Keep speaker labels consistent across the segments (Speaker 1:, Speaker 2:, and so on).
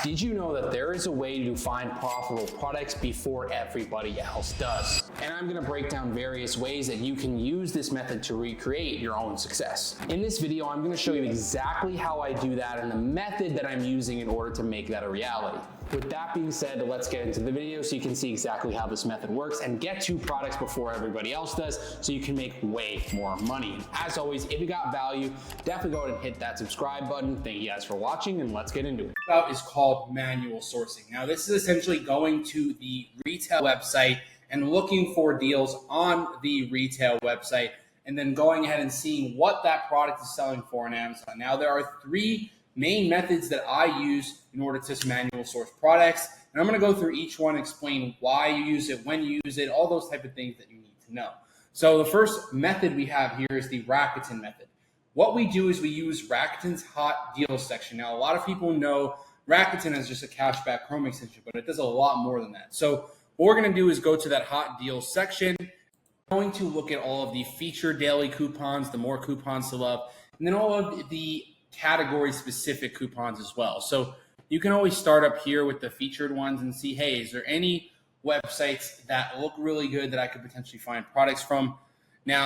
Speaker 1: Did you know that there is a way to find profitable products before everybody else does? And I'm gonna break down various ways that you can use this method to recreate your own success. In this video, I'm gonna show you exactly how I do that and the method that I'm using in order to make that a reality. With that being said, let's get into the video so you can see exactly how this method works and get to products before everybody else does so you can make way more money. As always, if you got value, definitely go ahead and hit that subscribe button. Thank you guys for watching, and let's get into it.
Speaker 2: About is called manual sourcing. Now, this is essentially going to the retail website and looking for deals on the retail website and then going ahead and seeing what that product is selling for on Amazon. Now, there are three main methods that I use in order to manual source products. And I'm going to go through each one, explain why you use it, when you use it, all those type of things that you need to know. So the first method we have here is the Rakuten method. What we do is we use Rakuten's hot deals section. Now, a lot of people know Rakuten as just a cashback Chrome extension, but it does a lot more than that. So what we're going to do is go to that hot deals section. We're going to look at all of the featured daily coupons, the more coupons to love, and then all of the category specific coupons as well. So you can always start up here with the featured ones and see, hey, is there any websites that look really good that I could potentially find products from? Now,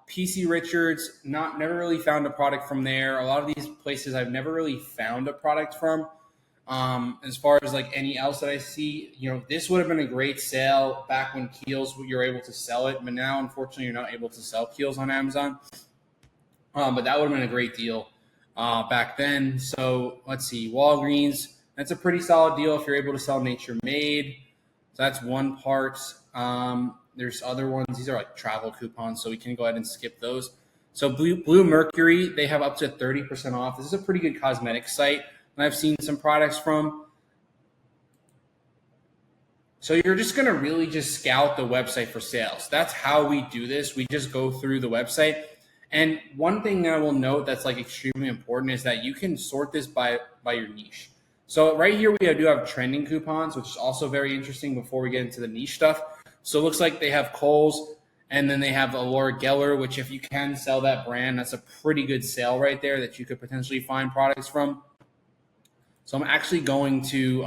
Speaker 2: PC Richards, never really found a product from there. A lot of these places I've never really found a product from. As far as like any else that I see, this would have been a great sale back when Kiehl's, you were able to sell it, but now unfortunately you're not able to sell Kiehl's on Amazon. But that would have been a great deal back then. So let's see, Walgreens, that's a pretty solid deal if you're able to sell Nature Made. So that's one part. There's other ones. These are like travel coupons, so we can go ahead and skip those. So Blue Mercury, they have up to 30% off. This is a pretty good cosmetic site, and I've seen some products from. So you're just going to really just scout the website for sales. That's how we do this. We just go through the website. And one thing that I will note that's like extremely important is that you can sort this by your niche. So right here, we do have trending coupons, which is also very interesting before we get into the niche stuff. So it looks like they have Kohl's, and then they have a Laura Geller, which if you can sell that brand, that's a pretty good sale right there that you could potentially find products from. So I'm actually going to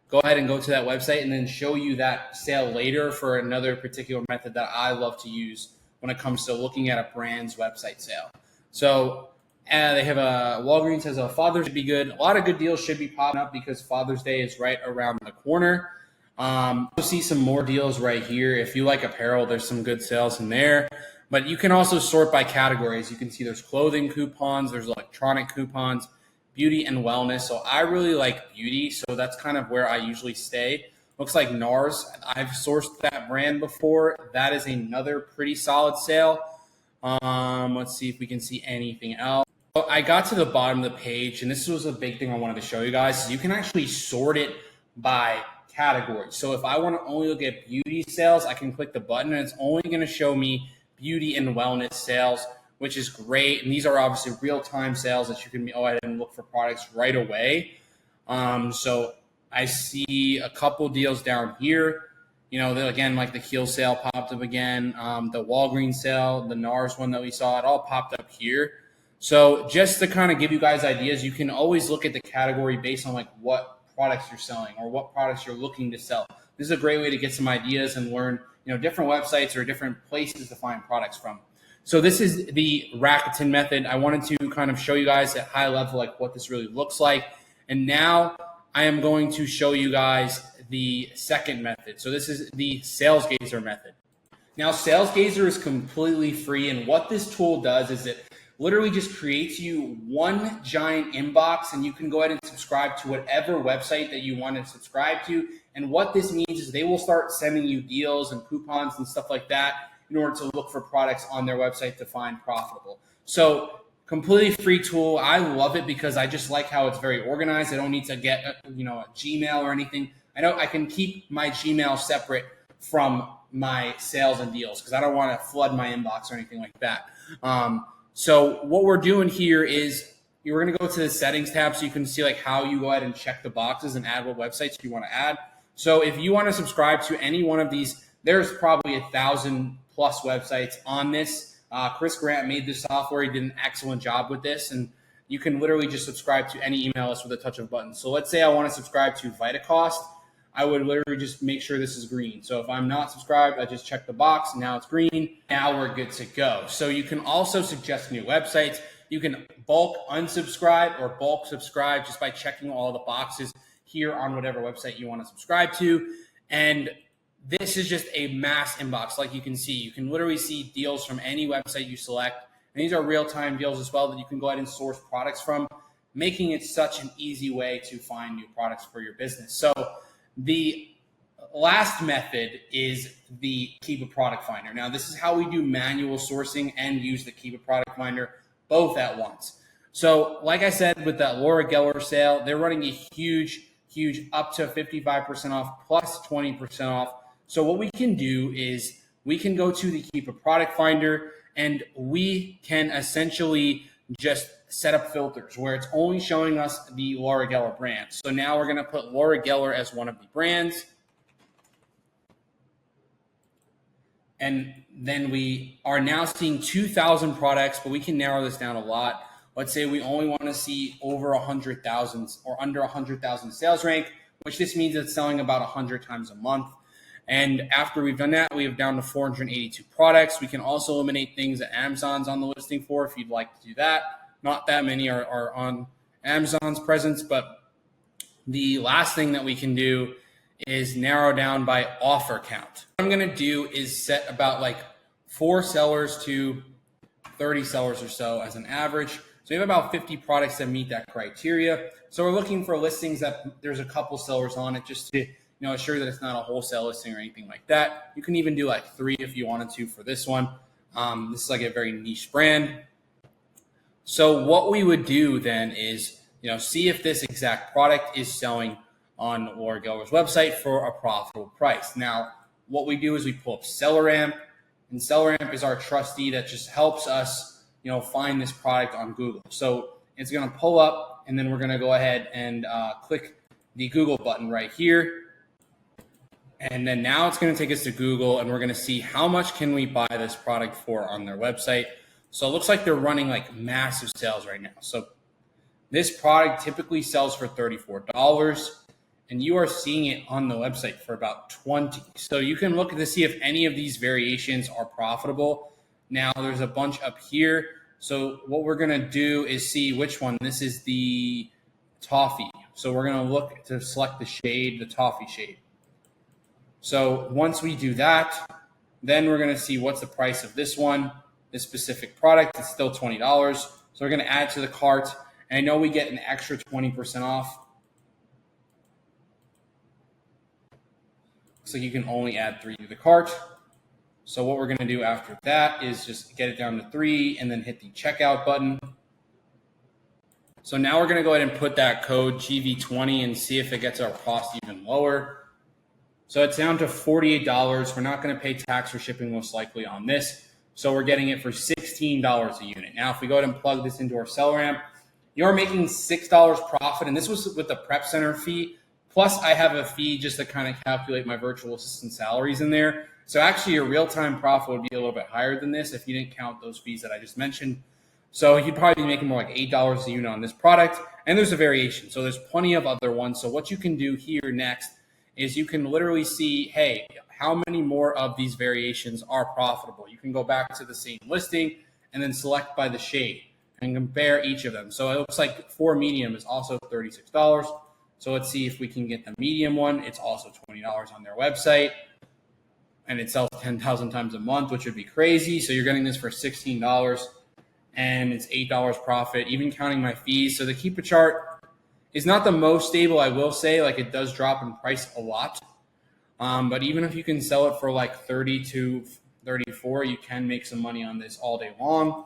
Speaker 2: go ahead and go to that website and then show you that sale later for another particular method that I love to use when it comes to looking at a brand's website sale. So they have Walgreens has a Father's Day be good. A lot of good deals should be popping up because Father's Day is right around the corner. You'll see some more deals right here. If you like apparel, there's some good sales in there. But you can also sort by categories. You can see there's clothing coupons, there's electronic coupons, beauty and wellness. So I really like beauty, so that's kind of where I usually stay. Looks like NARS. I've sourced that brand before. That is another pretty solid sale. Let's see if we can see anything else. So I got to the bottom of the page, and this was a big thing I wanted to show you guys. You can actually sort it by category. So if I want to only look at beauty sales, I can click the button, and it's only going to show me beauty and wellness sales, which is great. And these are obviously real-time sales that you can go ahead and look for products right away. So I see a couple deals down here. Again, like the Kiehl sale popped up again. The Walgreens sale, the NARS one that we saw, it all popped up here. So just to kind of give you guys ideas, you can always look at the category based on what products you're selling or what products you're looking to sell. This is a great way to get some ideas and learn, different websites or different places to find products from. So this is the Rakuten method. I wanted to kind of show you guys at high level what this really looks like. And now I am going to show you guys the second method. So this is the SalesGazer method. Now, SalesGazer is completely free, and what this tool does is it literally just creates you one giant inbox, and you can go ahead and subscribe to whatever website that you want to subscribe to. And what this means is they will start sending you deals and coupons and stuff like that in order to look for products on their website to find profitable. So completely free tool. I love it because I just like how it's very organized. I don't need to get a Gmail or anything. I know I can keep my Gmail separate from my sales and deals because I don't want to flood my inbox or anything like that. So what we're doing here is you're going to go to the settings tab so you can see how you go ahead and check the boxes and add what websites you want to add. So if you want to subscribe to any one of these, there's probably 1,000+ websites on this. Chris Grant made this software. He did an excellent job with this. And you can literally just subscribe to any email list with a touch of a button. So let's say I want to subscribe to VitaCost. I would literally just make sure this is green. So if I'm not subscribed, I just check the box. Now it's green. Now we're good to go. So you can also suggest new websites. You can bulk unsubscribe or bulk subscribe just by checking all the boxes here on whatever website you want to subscribe to. And this is just a mass inbox. Like you can see, you can literally see deals from any website you select. And these are real-time deals as well that you can go ahead and source products from, making it such an easy way to find new products for your business. So the last method is the Keep a Product Finder. Now, this is how we do manual sourcing and use the Keep a Product Finder both at once. So like I said, with that Laura Geller sale, they're running a huge up to 55% off plus 20% off. So what we can do is we can go to the Keep a Product Finder and we can essentially just set up filters where it's only showing us the Laura Geller brand. So now we're going to put Laura Geller as one of the brands. And then we are now seeing 2,000 products, but we can narrow this down a lot. Let's say we only want to see over 100,000 or under 100,000 sales rank, which this means it's selling about 100 times a month. And after we've done that, we have down to 482 products. We can also eliminate things that Amazon's on the listing for if you'd like to do that. Not that many are on Amazon's presence, but the last thing that we can do is narrow down by offer count. What I'm going to do is set about like 4 sellers to 30 sellers or so as an average. So we have about 50 products that meet that criteria. So we're looking for listings that there's a couple sellers on it just to assure that it's not a wholesale listing or anything like that. You can even do like 3 if you wanted to for this one. This is like a very niche brand. So what we would do then is, see if this exact product is selling on Laura Geller's website for a profitable price. Now, what we do is we pull up SellerAmp, and SellerAmp is our trustee that just helps us, find this product on Google. So it's going to pull up, and then we're going to go ahead and click the Google button right here. And then now it's going to take us to Google, and we're going to see how much can we buy this product for on their website. So it looks like they're running like massive sales right now. So this product typically sells for $34, and you are seeing it on the website for about $20. So you can look to see if any of these variations are profitable. Now there's a bunch up here. So what we're going to do is see which one. This is the toffee. So we're going to look to select the shade, the toffee shade. So once we do that, then we're going to see what's the price of this one, this specific product. It's still $20. So we're going to add to the cart. And I know we get an extra 20% off. Looks like you can only add 3 to the cart. So what we're going to do after that is just get it down to 3 and then hit the checkout button. So now we're going to go ahead and put that code GV20 and see if it gets our cost even lower. So it's down to $48. We're not going to pay tax or shipping most likely on this. So we're getting it for $16 a unit. Now, if we go ahead and plug this into our SellerAmp, you're making $6 profit. And this was with the prep center fee. Plus, I have a fee just to kind of calculate my virtual assistant salaries in there. So actually, your real-time profit would be a little bit higher than this if you didn't count those fees that I just mentioned. So you'd probably be making more like $8 a unit on this product. And there's a variation. So there's plenty of other ones. So what you can do here next is you can literally see, hey, how many more of these variations are profitable? You can go back to the same listing and then select by the shade and compare each of them. So it looks like for medium is also $36. So let's see if we can get the medium one. It's also $20 on their website. And it sells 10,000 times a month, which would be crazy. So you're getting this for $16 and it's $8 profit, even counting my fees. So the Keep a chart is not the most stable, I will say. Like it does drop in price a lot. But even if you can sell it for like 30 to 34, you can make some money on this all day long.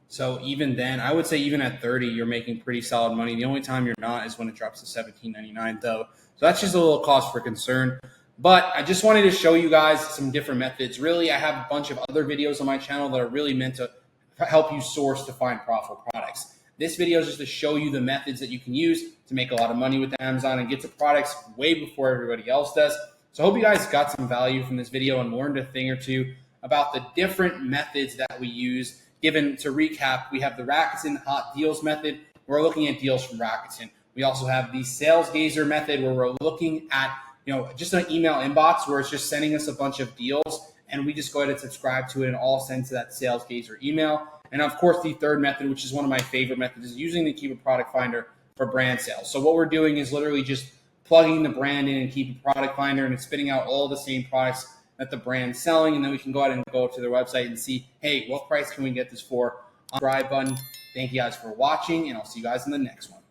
Speaker 2: So even then, I would say even at 30, you're making pretty solid money. The only time you're not is when it drops to $17.99 though. So that's just a little cause for concern. But I just wanted to show you guys some different methods. Really, I have a bunch of other videos on my channel that are really meant to help you source to find profitable products. This video is just to show you the methods that you can use to make a lot of money with Amazon and get to products way before everybody else does. So I hope you guys got some value from this video and learned a thing or two about the different methods that we use given to recap, we have the Rakuten Hot Deals method. We're looking at deals from Rakuten. We also have the Sales Gazer method where we're looking at, just an email inbox where it's just sending us a bunch of deals and we just go ahead and subscribe to it and all send to that Sales Gazer email. And of course, the third method, which is one of my favorite methods, is using the Keep a Product Finder for brand sales. So what we're doing is literally just plugging the brand in and Keep a Product Finder, and it's spitting out all the same products that the brand's selling. And then we can go ahead and go to their website and see, hey, what price can we get this for? Subscribe button. Thank you guys for watching, and I'll see you guys in the next one.